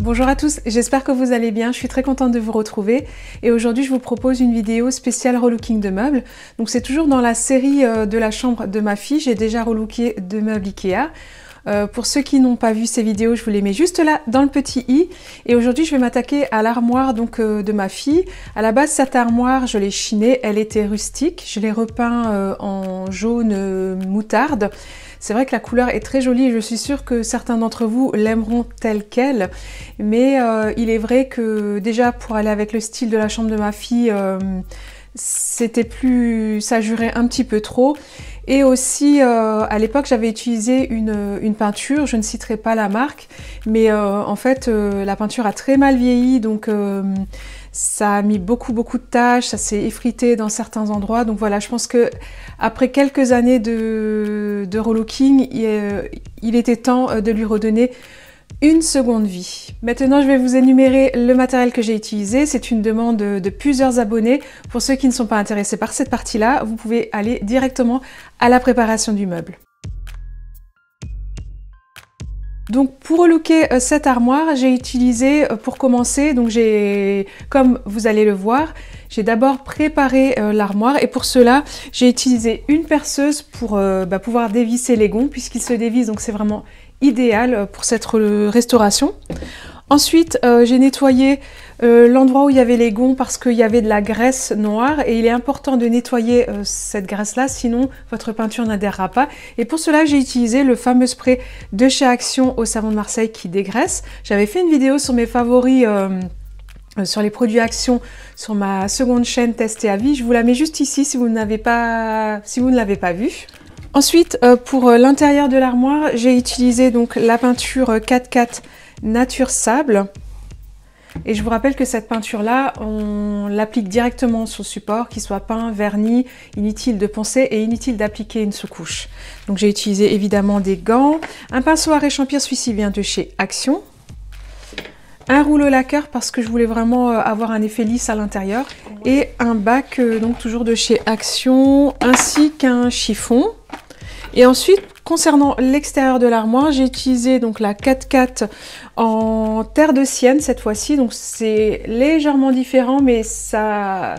Bonjour à tous, j'espère que vous allez bien, je suis très contente de vous retrouver et aujourd'hui je vous propose une vidéo spéciale relooking de meubles. Donc c'est toujours dans la série de la chambre de ma fille, j'ai déjà relooké 2 meubles Ikea. Pour ceux qui n'ont pas vu ces vidéos, je vous les mets juste là dans le petit i. Et aujourd'hui je vais m'attaquer à l'armoire de ma fille. À la base cette armoire je l'ai chinée, elle était rustique, je l'ai repeint en jaune moutarde. C'est vrai que la couleur est très jolie et je suis sûre que certains d'entre vous l'aimeront telle qu'elle. Mais il est vrai que déjà pour aller avec le style de la chambre de ma fille, ça jurait un petit peu trop. Et aussi à l'époque j'avais utilisé une peinture, je ne citerai pas la marque, mais en fait la peinture a très mal vieilli, donc ça a mis beaucoup de taches, ça s'est effrité dans certains endroits. Donc voilà, je pense que après quelques années de relooking, il était temps de lui redonner une seconde vie. Maintenant, je vais vous énumérer le matériel que j'ai utilisé. C'est une demande de plusieurs abonnés. Pour ceux qui ne sont pas intéressés par cette partie-là, vous pouvez aller directement à la préparation du meuble. Donc pour relooker cette armoire, j'ai utilisé pour commencer, donc comme vous allez le voir, j'ai d'abord préparé l'armoire et pour cela j'ai utilisé une perceuse pour pouvoir dévisser les gonds puisqu'ils se dévissent, donc c'est vraiment idéal pour cette restauration. Ensuite, j'ai nettoyé l'endroit où il y avait les gonds parce qu'il y avait de la graisse noire et il est important de nettoyer cette graisse-là, sinon votre peinture n'adhérera pas. Et pour cela, j'ai utilisé le fameux spray de chez Action au savon de Marseille qui dégraisse. J'avais fait une vidéo sur mes favoris sur les produits Action sur ma seconde chaîne Test et Avis. Je vous la mets juste ici si vous ne l'avez pas vue. Ensuite, pour l'intérieur de l'armoire, j'ai utilisé donc la peinture 4x4 Nature Sable. Et je vous rappelle que cette peinture-là, on l'applique directement sur le support, qu'il soit peint, verni, inutile de poncer et inutile d'appliquer une sous-couche. Donc j'ai utilisé évidemment des gants, un pinceau à réchampir, celui-ci vient de chez Action, un rouleau lacqueur parce que je voulais vraiment avoir un effet lisse à l'intérieur, et un bac donc toujours de chez Action, ainsi qu'un chiffon. Et ensuite, concernant l'extérieur de l'armoire, j'ai utilisé donc la 4x4 en terre de sienne cette fois-ci. Donc c'est légèrement différent, mais ça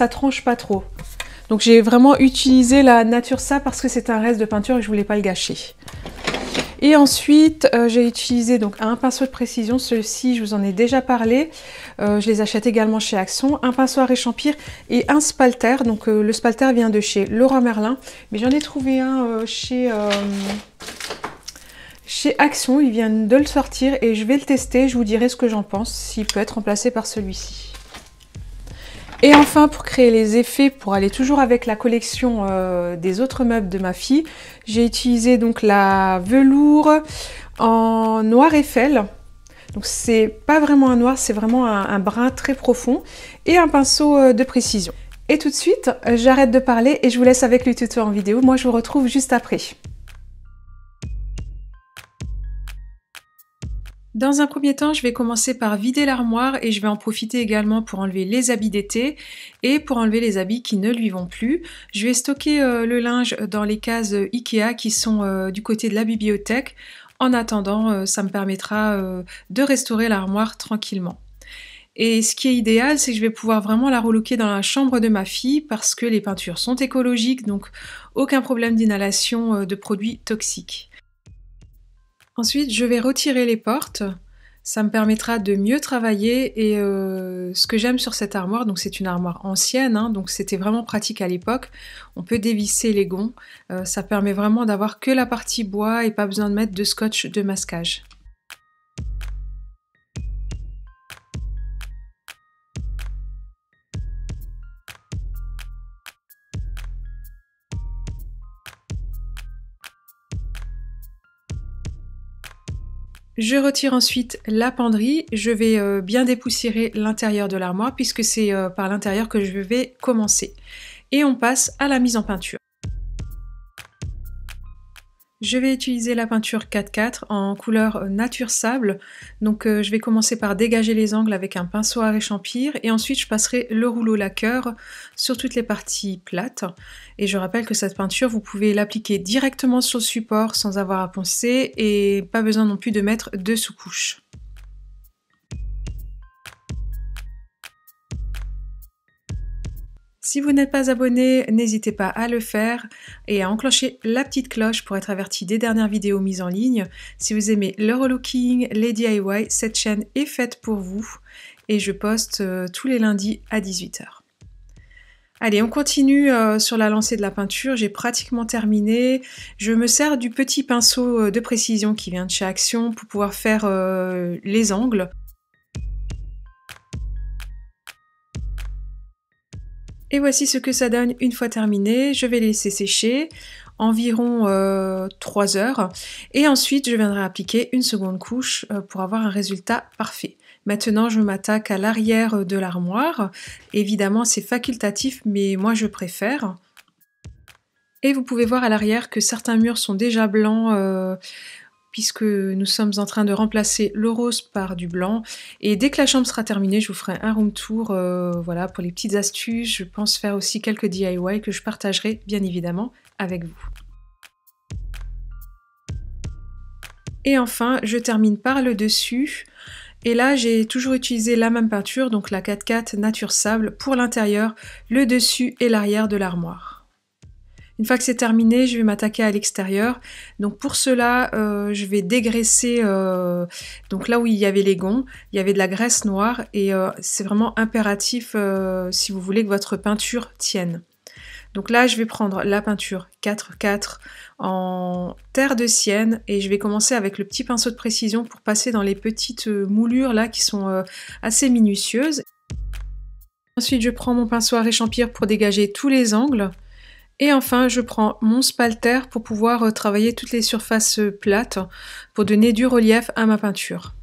tranche pas trop. Donc j'ai vraiment utilisé la Nature Sable parce que c'est un reste de peinture et je voulais pas le gâcher. Et ensuite, j'ai utilisé donc un pinceau de précision, ceux-ci je vous en ai déjà parlé, je les achète également chez Action, un pinceau à réchampir et un spalter. Donc le spalter vient de chez Leroy Merlin, mais j'en ai trouvé un chez Action, ils viennent de le sortir et je vais le tester, je vous dirai ce que j'en pense, s'il peut être remplacé par celui-ci. Et enfin, pour créer les effets, pour aller toujours avec la collection des autres meubles de ma fille, j'ai utilisé donc la velours en noir Eiffel. Donc c'est pas vraiment un noir, c'est vraiment un brun très profond et un pinceau de précision. Et tout de suite, j'arrête de parler et je vous laisse avec le tuto en vidéo. Moi, je vous retrouve juste après. Dans un premier temps, je vais commencer par vider l'armoire et je vais en profiter également pour enlever les habits d'été et pour enlever les habits qui ne lui vont plus. Je vais stocker le linge dans les cases Ikea qui sont du côté de la bibliothèque. En attendant, ça me permettra de restaurer l'armoire tranquillement. Et ce qui est idéal, c'est que je vais pouvoir vraiment la relooker dans la chambre de ma fille parce que les peintures sont écologiques, donc aucun problème d'inhalation de produits toxiques. Ensuite, je vais retirer les portes, ça me permettra de mieux travailler et ce que j'aime sur cette armoire, donc c'est une armoire ancienne, hein, donc c'était vraiment pratique à l'époque, on peut dévisser les gonds, ça permet vraiment d'avoir que la partie bois et pas besoin de mettre de scotch de masquage. Je retire ensuite la penderie, je vais bien dépoussiérer l'intérieur de l'armoire puisque c'est par l'intérieur que je vais commencer. Et on passe à la mise en peinture. Je vais utiliser la peinture 4x4 en couleur Nature Sable. Donc je vais commencer par dégager les angles avec un pinceau à réchampir et ensuite je passerai le rouleau lacqueur sur toutes les parties plates. Et je rappelle que cette peinture, vous pouvez l'appliquer directement sur le support sans avoir à poncer et pas besoin non plus de mettre de sous-couche. Si vous n'êtes pas abonné, n'hésitez pas à le faire et à enclencher la petite cloche pour être averti des dernières vidéos mises en ligne. Si vous aimez le relooking, les DIY, cette chaîne est faite pour vous et je poste tous les lundis à 18 h. Allez, on continue sur la lancée de la peinture, j'ai pratiquement terminé. Je me sers du petit pinceau de précision qui vient de chez Action pour pouvoir faire les angles. Et voici ce que ça donne une fois terminé. Je vais laisser sécher environ 3 heures et ensuite je viendrai appliquer une seconde couche pour avoir un résultat parfait. Maintenant je m'attaque à l'arrière de l'armoire. Évidemment c'est facultatif mais moi je préfère. Et vous pouvez voir à l'arrière que certains murs sont déjà blancs puisque nous sommes en train de remplacer le rose par du blanc. Et dès que la chambre sera terminée, je vous ferai un room tour voilà, pour les petites astuces. Je pense faire aussi quelques DIY que je partagerai bien évidemment avec vous. Et enfin, je termine par le dessus. Et là, j'ai toujours utilisé la même peinture, donc la 4x4 Nature Sable, pour l'intérieur, le dessus et l'arrière de l'armoire. Une fois que c'est terminé, je vais m'attaquer à l'extérieur. Donc pour cela, je vais dégraisser donc là où il y avait les gonds, il y avait de la graisse noire et c'est vraiment impératif si vous voulez que votre peinture tienne. Donc là, je vais prendre la peinture 4x4 en terre de sienne et je vais commencer avec le petit pinceau de précision pour passer dans les petites moulures là qui sont assez minutieuses. Ensuite, je prends mon pinceau à réchampir pour dégager tous les angles. Et enfin, je prends mon spalter pour pouvoir travailler toutes les surfaces plates pour donner du relief à ma peinture.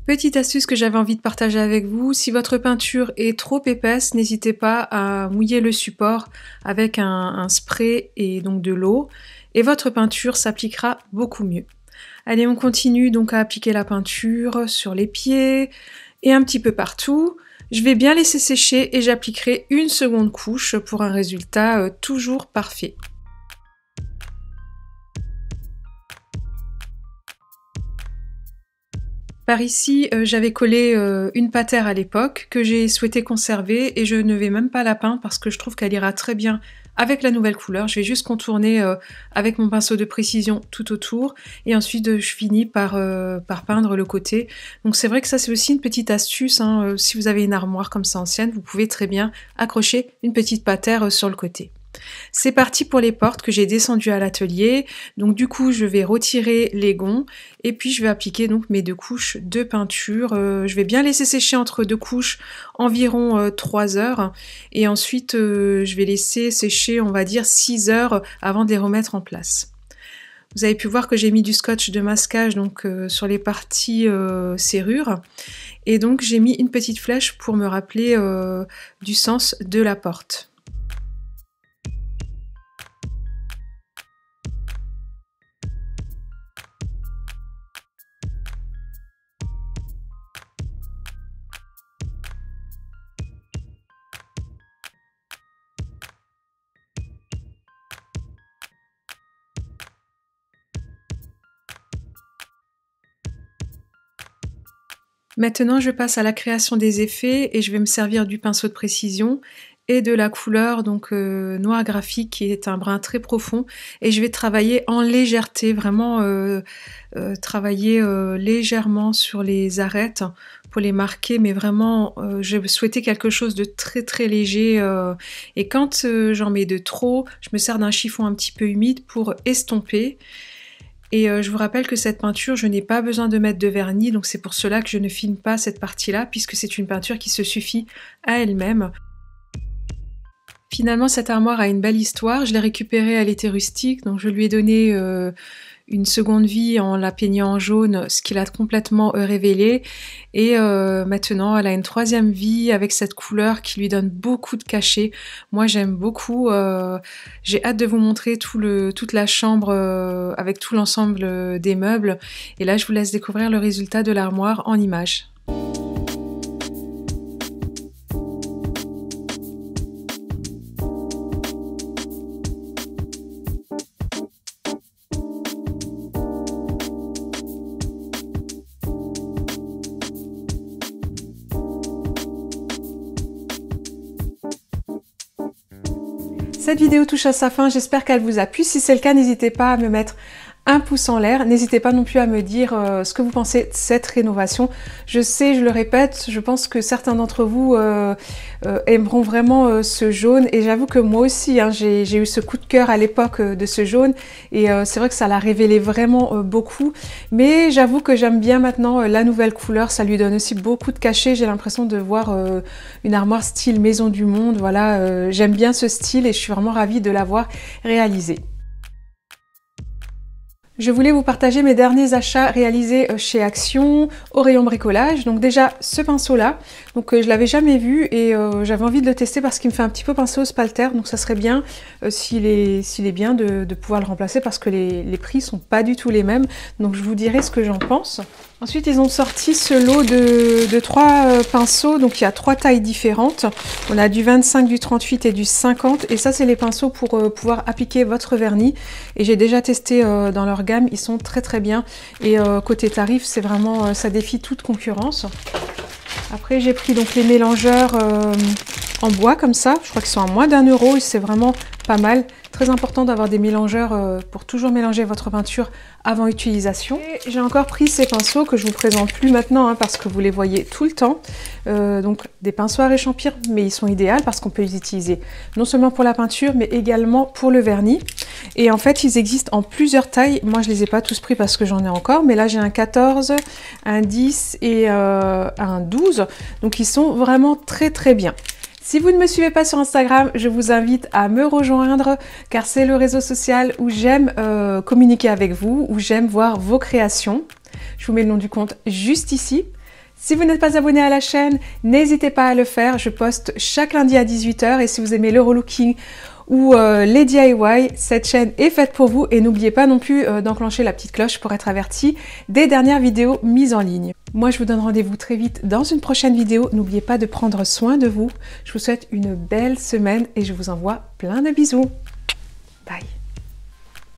Petite astuce que j'avais envie de partager avec vous, si votre peinture est trop épaisse, n'hésitez pas à mouiller le support avec un spray et donc de l'eau et votre peinture s'appliquera beaucoup mieux. Allez, on continue donc à appliquer la peinture sur les pieds et un petit peu partout. Je vais bien laisser sécher et j'appliquerai une seconde couche pour un résultat toujours parfait. Par ici, j'avais collé une patère à l'époque que j'ai souhaité conserver et je ne vais même pas la peindre parce que je trouve qu'elle ira très bien avec la nouvelle couleur. Je vais juste contourner avec mon pinceau de précision tout autour et ensuite je finis par peindre le côté. Donc c'est vrai que ça c'est aussi une petite astuce, hein. Si vous avez une armoire comme ça ancienne, vous pouvez très bien accrocher une petite patère sur le côté. C'est parti pour les portes que j'ai descendues à l'atelier. Donc du coup je vais retirer les gonds et puis je vais appliquer donc mes 2 couches de peinture. Je vais bien laisser sécher entre 2 couches environ 3 heures et ensuite je vais laisser sécher on va dire 6 heures avant de les remettre en place. Vous avez pu voir que j'ai mis du scotch de masquage donc sur les parties serrure et donc j'ai mis une petite flèche pour me rappeler du sens de la porte. Maintenant, je passe à la création des effets et je vais me servir du pinceau de précision et de la couleur donc noir graphique qui est un brun très profond et je vais travailler en légèreté, vraiment travailler légèrement sur les arêtes pour les marquer mais vraiment je souhaitais quelque chose de très très léger et quand j'en mets de trop, je me sers d'un chiffon un petit peu humide pour estomper. Et je vous rappelle que cette peinture, je n'ai pas besoin de mettre de vernis, donc c'est pour cela que je ne filme pas cette partie-là, puisque c'est une peinture qui se suffit à elle-même. Finalement, cette armoire a une belle histoire. Je l'ai récupérée, elle était rustique, donc je lui ai donné une seconde vie en la peignant en jaune, ce qui l'a complètement révélée. Et maintenant, elle a une 3e vie avec cette couleur qui lui donne beaucoup de cachet. Moi, j'aime beaucoup. J'ai hâte de vous montrer toute la chambre avec tout l'ensemble des meubles. Et là, je vous laisse découvrir le résultat de l'armoire en images. Cette vidéo touche à sa fin, j'espère qu'elle vous a plu. Si c'est le cas, n'hésitez pas à me mettre un pouce en l'air. N'hésitez pas non plus à me dire ce que vous pensez de cette rénovation. Je sais, je le répète, je pense que certains d'entre vous aimeront vraiment ce jaune. Et j'avoue que moi aussi, hein, j'ai eu ce coup de cœur à l'époque de ce jaune. Et c'est vrai que ça l'a révélé vraiment beaucoup. Mais j'avoue que j'aime bien maintenant la nouvelle couleur. Ça lui donne aussi beaucoup de cachet. J'ai l'impression de voir une armoire style Maison du Monde. Voilà, j'aime bien ce style et je suis vraiment ravie de l'avoir réalisé. Je voulais vous partager mes derniers achats réalisés chez Action au rayon bricolage. Donc déjà ce pinceau là, donc je l'avais jamais vu et j'avais envie de le tester parce qu'il me fait un petit peu penser au Spalter. Donc ça serait bien s'il est bien de pouvoir le remplacer parce que les prix sont pas du tout les mêmes. Donc je vous dirai ce que j'en pense. Ensuite, ils ont sorti ce lot de 3 pinceaux, donc il y a 3 tailles différentes. On a du 25, du 38 et du 50. Et ça, c'est les pinceaux pour pouvoir appliquer votre vernis. Et j'ai déjà testé dans leur gamme, ils sont très très bien. Et côté tarif, c'est vraiment, ça défie toute concurrence. Après, j'ai pris donc les mélangeurs en bois comme ça. Je crois qu'ils sont à moins d'1 € et c'est vraiment pas mal. Très important d'avoir des mélangeurs pour toujours mélanger votre peinture avant utilisation. J'ai encore pris ces pinceaux que je vous présente plus maintenant hein, parce que vous les voyez tout le temps. Donc des pinceaux à réchampir, mais ils sont idéaux parce qu'on peut les utiliser non seulement pour la peinture mais également pour le vernis. Et en fait, ils existent en plusieurs tailles. Moi, je les ai pas tous pris parce que j'en ai encore, mais là j'ai un 14, un 10 et un 12. Donc ils sont vraiment très très bien. Si vous ne me suivez pas sur Instagram, je vous invite à me rejoindre car c'est le réseau social où j'aime communiquer avec vous, où j'aime voir vos créations. Je vous mets le nom du compte juste ici. Si vous n'êtes pas abonné à la chaîne, n'hésitez pas à le faire. Je poste chaque lundi à 18 h et si vous aimez le relooking ou les DIY, cette chaîne est faite pour vous et n'oubliez pas non plus d'enclencher la petite cloche pour être averti des dernières vidéos mises en ligne. Moi, je vous donne rendez-vous très vite dans une prochaine vidéo. N'oubliez pas de prendre soin de vous. Je vous souhaite une belle semaine et je vous envoie plein de bisous. Bye!